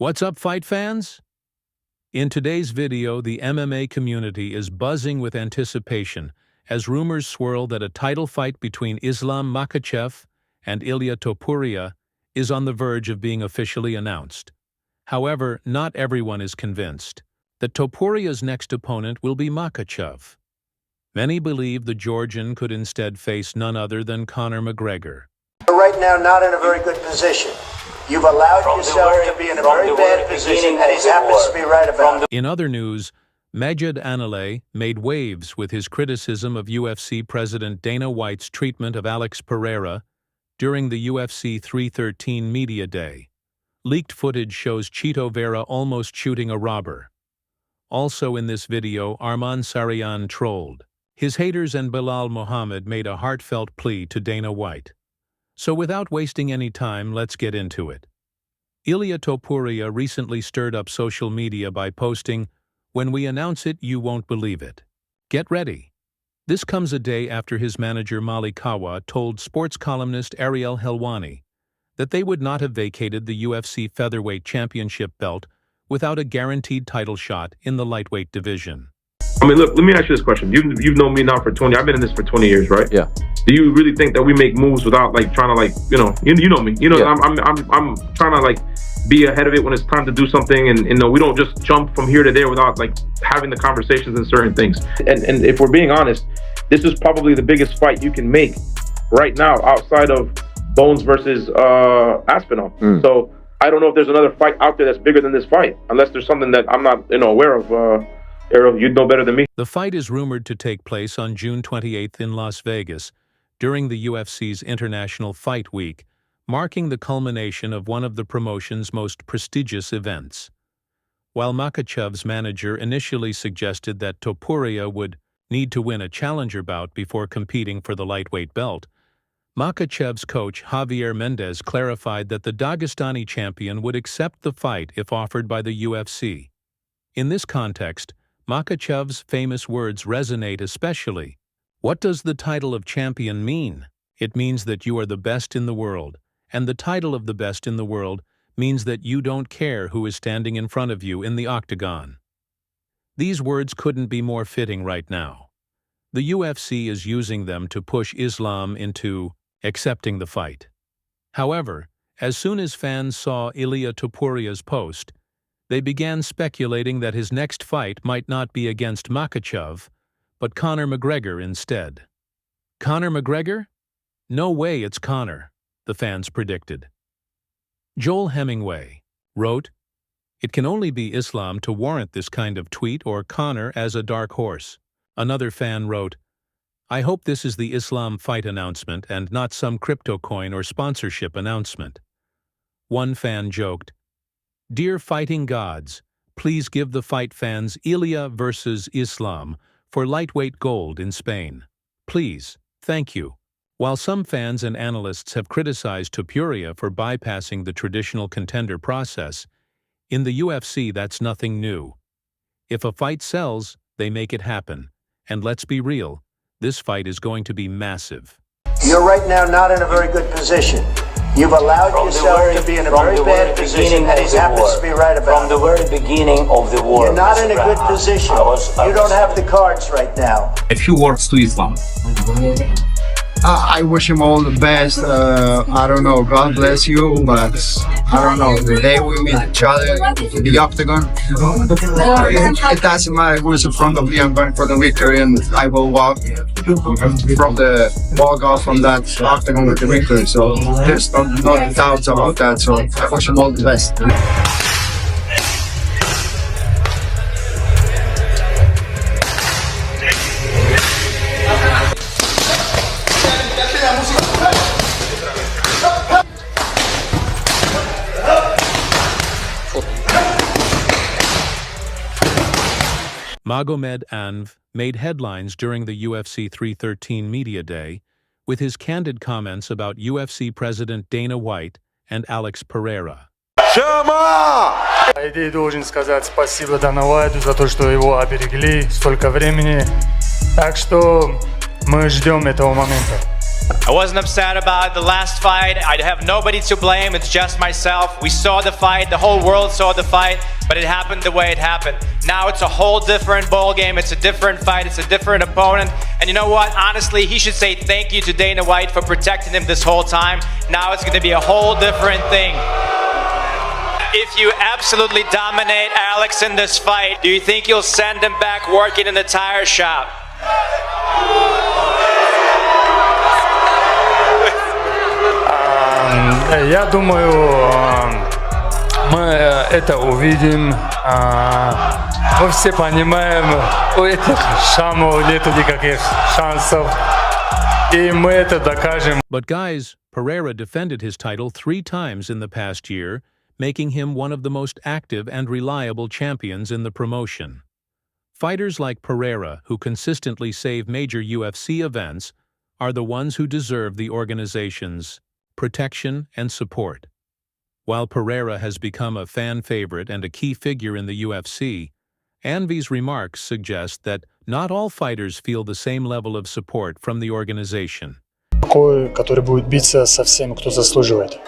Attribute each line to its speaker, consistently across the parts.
Speaker 1: What's up, fight fans? In today's video, the MMA community is buzzing with anticipation as rumors swirl that a title fight between Islam Makhachev and Ilia Topuria is on the verge of being officially announced. However, not everyone is convinced that Topuria's next opponent will be Makhachev. Many believe the Georgian could instead face none other than Conor McGregor.
Speaker 2: Right now, not in a very good position. You've allowed yourself to be in a very bad position, and he happens to be right about it.
Speaker 1: In other news, Makhachev and Ilia made waves with his criticism of UFC President Dana White's treatment of Alex Pereira during the UFC 313 Media Day. Leaked footage shows Chito Vera almost shooting a robber. Also in this video, Arman Sarian trolled. His haters and Bilal Muhammad made a heartfelt plea to Dana White. So without wasting any time, let's get into it. Ilia Topuria recently stirred up social media by posting, "When we announce it, you won't believe it. Get ready." This comes a day after his manager Malikawa told sports columnist Ariel Helwani that they would not have vacated the UFC featherweight championship belt without a guaranteed title shot in the lightweight division.
Speaker 3: I mean, look, let me ask you this question. You've known me now for 20, I've been in this for 20 years, right?
Speaker 4: Yeah.
Speaker 3: Do you really think that we make moves without like trying to like, you know me,
Speaker 4: Yeah.
Speaker 3: I'm trying to like be ahead of it when it's time to do something, and we don't just jump from here to there without like having the conversations and certain things. And if we're being honest, this is probably the biggest fight you can make right now outside of Bones versus Aspinall. So I don't know if there's another fight out there that's bigger than this fight, unless there's something that I'm not aware of. Errol, you'd know better than me.
Speaker 1: The fight is rumored to take place on June 28th in Las Vegas during the UFC's International Fight Week, marking the culmination of one of the promotion's most prestigious events. While Makhachev's manager initially suggested that Topuria would need to win a challenger bout before competing for the lightweight belt, Makhachev's coach Javier Mendez clarified that the Dagestani champion would accept the fight if offered by the UFC. In this context, Makhachev's famous words resonate especially. What does the title of champion mean? It means that you are the best in the world, and the title of the best in the world means that you don't care who is standing in front of you in the octagon. These words couldn't be more fitting right now. The UFC is using them to push Islam into accepting the fight. However, as soon as fans saw Ilia Topuria's post, they began speculating that his next fight might not be against Makhachev, but Conor McGregor instead. Conor McGregor? No way it's Conor, the fans predicted. Joel Hemingway wrote, "It can only be Islam to warrant this kind of tweet or Conor as a dark horse." Another fan wrote, "I hope this is the Islam fight announcement and not some crypto coin or sponsorship announcement." One fan joked, "Dear fighting gods, please give the fight fans Ilia versus Islam for lightweight gold in Spain. Please, thank you." While some fans and analysts have criticized Topuria for bypassing the traditional contender process, in the UFC that's nothing new. If a fight sells, they make it happen. And let's be real, this fight is going to be massive.
Speaker 2: You're right now not in a very good position. You've allowed yourself to be in a very bad position, and he happens to be right about it.
Speaker 5: From the very beginning of the war.
Speaker 2: You're not in a good position. You don't have the cards right now.
Speaker 6: A few words to Islam.
Speaker 7: I wish him all the best. I don't know, God bless you, but I don't know, the day we meet each other in the octagon, it doesn't matter who's in front of me, I'm going for the victory, and I will walk out from that octagon with the victory. So there's no doubts about that, so I wish him all the best.
Speaker 1: Magomed Anv made headlines during the UFC 313 Media Day with his candid comments about UFC President Dana White and Alex Pereira.
Speaker 8: По идее, должен сказать спасибо Дана Уайту за то, что его оберегли столько времени. Так что мы ждем этого момента.
Speaker 4: I wasn't upset about the last fight. I have nobody to blame. It's just myself. We saw the fight. The whole world saw the fight, but it happened the way it happened. Now it's a whole different ball game. It's a different fight. It's a different opponent. And you know what? Honestly, he should say thank you to Dana White for protecting him this whole time. Now it's going to be a whole different thing. If you absolutely dominate Alex in this fight, do you think you'll send him back working in the tire shop?
Speaker 8: Я думаю, мы это увидим. Мы все понимаем, у этих шамов нету никаких шансов. И мы это докажем.
Speaker 1: But guys, Pereira defended his title 3 times in the past year, making him one of the most active and reliable champions in the promotion. Fighters like Pereira, who consistently save major UFC events, are the ones who deserve the organization's protection and support. While Pereira has become a fan favorite and a key figure in the UFC, Anvy's remarks suggest that not all fighters feel the same level of support from the organization.
Speaker 8: Который будет биться со всеми, кто заслуживает.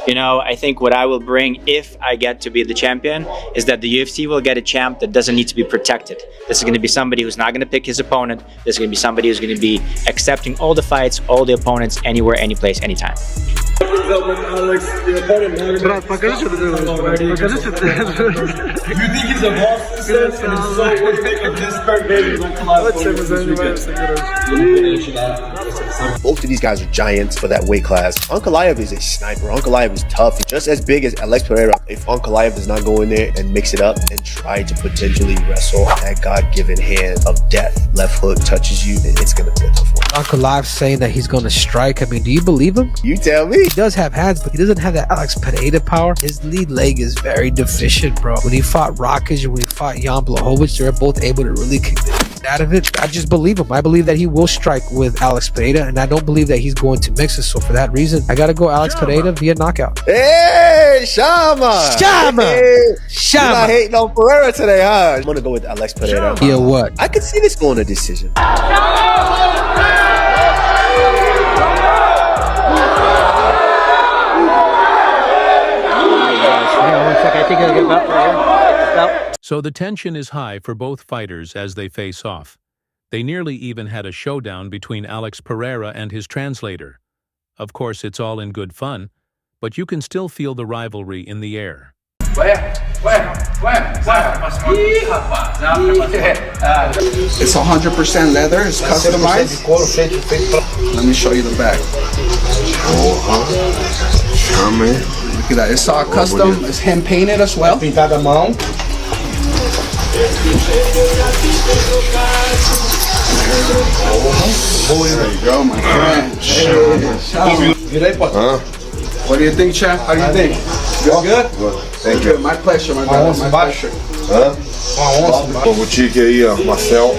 Speaker 6: You know, I think what I will bring if I get to be the champion is that the UFC will get a champ that doesn't need to be protected. This is going to be somebody who's not going to pick his opponent. This is going to be somebody who's going to be accepting all the fights, all the opponents, anywhere, anyplace, anytime.
Speaker 7: Брат, покажи, что ты делаешь. Покажи, что ты делаешь.
Speaker 9: You think he's a Boston sense, and so what do you think of this part, baby?
Speaker 2: Both of these guys are giants for that weight class. Ankalaev is a sniper. Ankalaev is tough. He's just as big as Alex Pereira. If Ankalaev does not go in there and mix it up and try to potentially wrestle that God-given hand of death, left hook touches you, it's going to be a tough one.
Speaker 10: Ankalaev saying that he's going to strike. I mean, do you believe him?
Speaker 2: You tell me.
Speaker 10: He does have hands, but he doesn't have that Alex Pereira power. His lead leg is very deficient, bro. When he fought Rakic and when he fought Jan Blachowicz, they were both able to really kick the shit out of it. I just believe him. I believe that he will strike with Alex Pereira, and I don't believe that he's going to mix it. So for that reason, I got to go Alex Pereira via knockout.
Speaker 2: Hey, Shama!
Speaker 10: Shama!
Speaker 2: Hey,
Speaker 10: Shama!
Speaker 2: You're not hating on Pereira today, huh? I'm going to go with Alex Pereira.
Speaker 10: Yeah, what?
Speaker 2: I could see this going to decision.
Speaker 1: So the tension is high for both fighters as they face off. They nearly even had a showdown between Alex Pereira and his translator. Of course, it's all in good fun, but you can still feel the rivalry in the air.
Speaker 7: It's 100% leather. It's customized. Let me show you the back. Look at that. It's all custom. It's hand painted as well. There you go, my friend. What do you think, Chef? How do you think? Good? Good. Thank you. My pleasure, my brother. My pleasure.
Speaker 9: O boutique aí, ó, Marcel,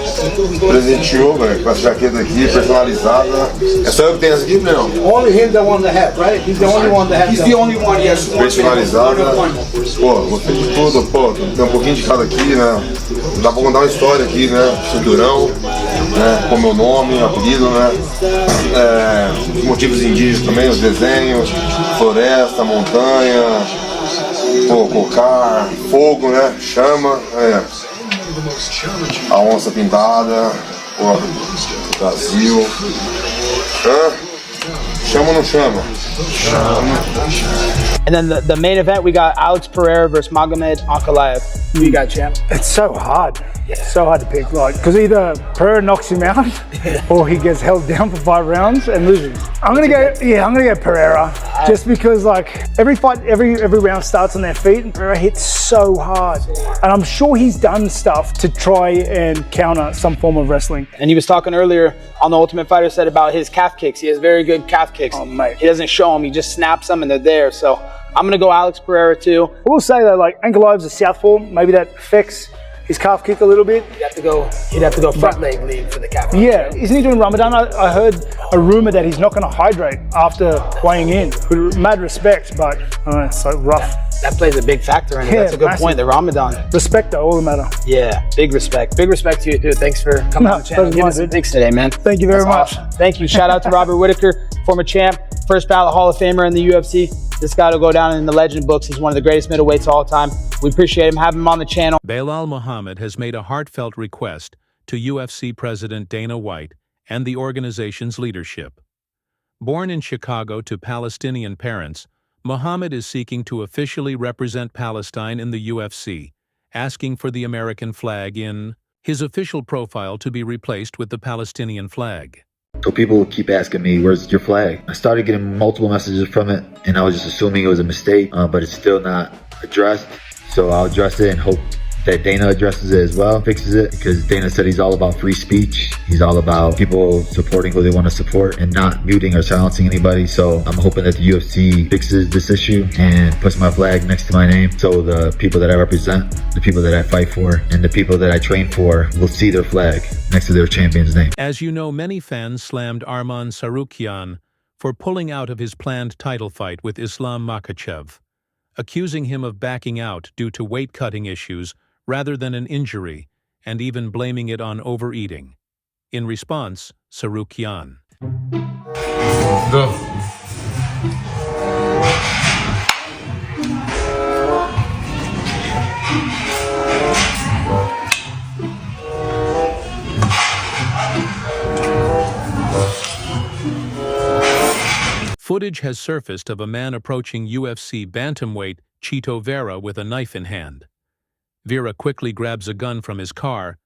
Speaker 9: presenteou, velho, com essa jaqueta aqui, personalizada. É só eu que tenho essa aqui, não?
Speaker 7: Only him the one that had, right? He's the only one that had. He's the only one, yes.
Speaker 9: Personalizada. Pô, gostei de tudo, pô, tem um pouquinho de cada aqui, né? Dá pra contar uma história aqui, né? Cinturão, né? Com meu nome, apelido, né? Os motivos indígenas também, os desenhos, floresta, montanha. Pô, cocar, fogo, né? Chama, a onça pintada, pô, Brasil. Chama ou não chama?
Speaker 11: And then the main event, we got Alex Pereira versus Magomed Ankalaev. Who you got, champ?
Speaker 8: It's so hard. It's so hard to pick, like, because either Pereira knocks him out or he gets held down for 5 rounds and loses. I'm gonna go Pereira, just because like every fight, every round starts on their feet, and Pereira hits so hard, and I'm sure he's done stuff to try and counter some form of wrestling.
Speaker 11: And he was talking earlier on the Ultimate Fighter, said about his calf kicks. He has very good calf kicks.
Speaker 8: Oh mate,
Speaker 11: he doesn't show them. He just snaps them, and they're there. So I'm gonna go Alex Pereira too.
Speaker 8: I will say though, like Ankalaev's a southpaw, maybe that affects his calf kick a little bit.
Speaker 11: He'd have to go front leg lead for the calf kick.
Speaker 8: Yeah, isn't he doing Ramadan? I heard a rumor that he's not going to hydrate after weighing in. With mad respect, but it's so rough.
Speaker 11: That plays a big factor in it.
Speaker 8: Yeah,
Speaker 11: that's a good point, the Ramadan.
Speaker 8: Respect though, all the matter.
Speaker 11: Yeah, big respect. Big respect to you too. Thanks for coming on the channel. Giving us some picks today, man.
Speaker 8: Thank you very much.
Speaker 11: Awesome. Thank you. Shout out to Robert Whitaker. former champ, first ballot Hall of Famer in the UFC. This guy will go down in the legend books. He's one of the greatest middleweights of all time. We appreciate him, having him on the channel.
Speaker 1: Belal Muhammad has made a heartfelt request to UFC President Dana White and the organization's leadership. Born in Chicago to Palestinian parents, Muhammad is seeking to officially represent Palestine in the UFC, asking for the American flag in his official profile to be replaced with the Palestinian flag.
Speaker 12: So people keep asking me, where's your flag? I started getting multiple messages from it, and I was just assuming it was a mistake, but it's still not addressed. So I'll address it and hope that Dana addresses it as well, fixes it, because Dana said he's all about free speech. He's all about people supporting who they want to support and not muting or silencing anybody. So I'm hoping that the UFC fixes this issue and puts my flag next to my name, so the people that I represent, the people that I fight for, and the people that I train for will see their flag next to their champion's name.
Speaker 1: As you know, many fans slammed Arman Tsarukyan for pulling out of his planned title fight with Islam Makhachev, accusing him of backing out due to weight-cutting issues rather than an injury, and even blaming it on overeating. In response, Tsarukyan.
Speaker 9: Go.
Speaker 1: Footage has surfaced of a man approaching UFC bantamweight Chito Vera with a knife in hand. Vera quickly grabs a gun from his car